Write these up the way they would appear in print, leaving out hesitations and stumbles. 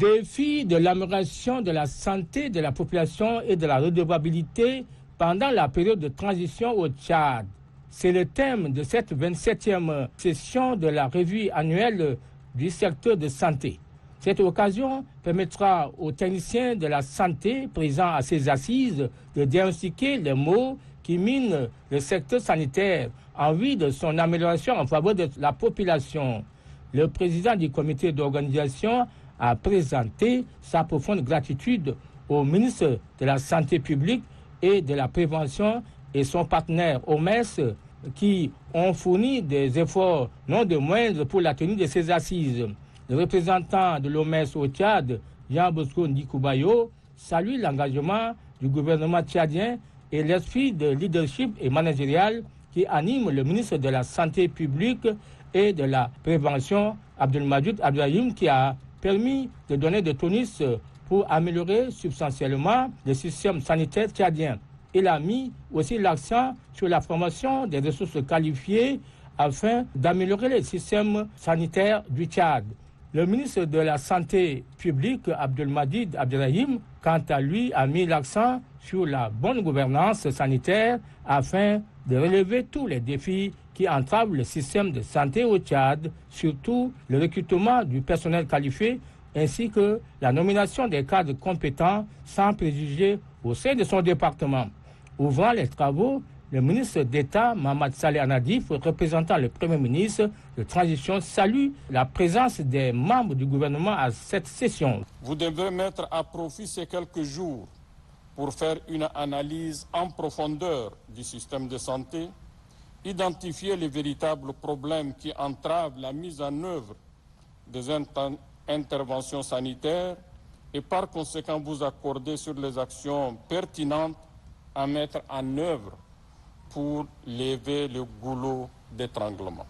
Défi de l'amélioration de la santé de la population et de la redevabilité pendant la période de transition au Tchad. C'est le thème de cette 27e session de la revue annuelle du secteur de santé. Cette occasion permettra aux techniciens de la santé présents à ces assises de diagnostiquer les maux qui minent le secteur sanitaire en vue de son amélioration en faveur de la population. Le président du comité d'organisation a présenté sa profonde gratitude au ministre de la Santé publique et de la Prévention et son partenaire OMS qui ont fourni des efforts non de moindres pour la tenue de ces assises. Le représentant de l'OMS au Tchad, Jean-Bosco Ndikoubayo, salue l'engagement du gouvernement tchadien et l'esprit de leadership et managérial qui anime le ministre de la Santé publique et de la Prévention, Abdelmadjid Abdrahim, qui a permis de donner de tonus pour améliorer substantiellement le système sanitaire tchadien. Il a mis aussi l'accent sur la formation des ressources qualifiées afin d'améliorer le système sanitaire du Tchad. Le ministre de la Santé publique, Abdelmadjid Abdrahim, quant à lui, a mis l'accent sur la bonne gouvernance sanitaire afin de relever tous les défis qui entravent le système de santé au Tchad, surtout le recrutement du personnel qualifié ainsi que la nomination des cadres compétents sans préjugés au sein de son département. Ouvrant les travaux, le ministre d'État, Mamad Saleh Anadif, représentant le Premier ministre de transition, salue la présence des membres du gouvernement à cette session. Vous devrez mettre à profit ces quelques jours pour faire une analyse en profondeur du système de santé, identifier les véritables problèmes qui entravent la mise en œuvre des interventions sanitaires et par conséquent vous accorder sur les actions pertinentes à mettre en œuvre pour lever le goulot d'étranglement.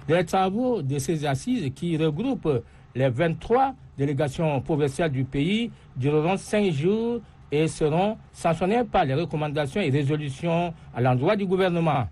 Les travaux de ces assises qui regroupent les 23 délégations provinciales du pays dureront 5 jours et seront sanctionnés par les recommandations et résolutions à l'endroit du gouvernement.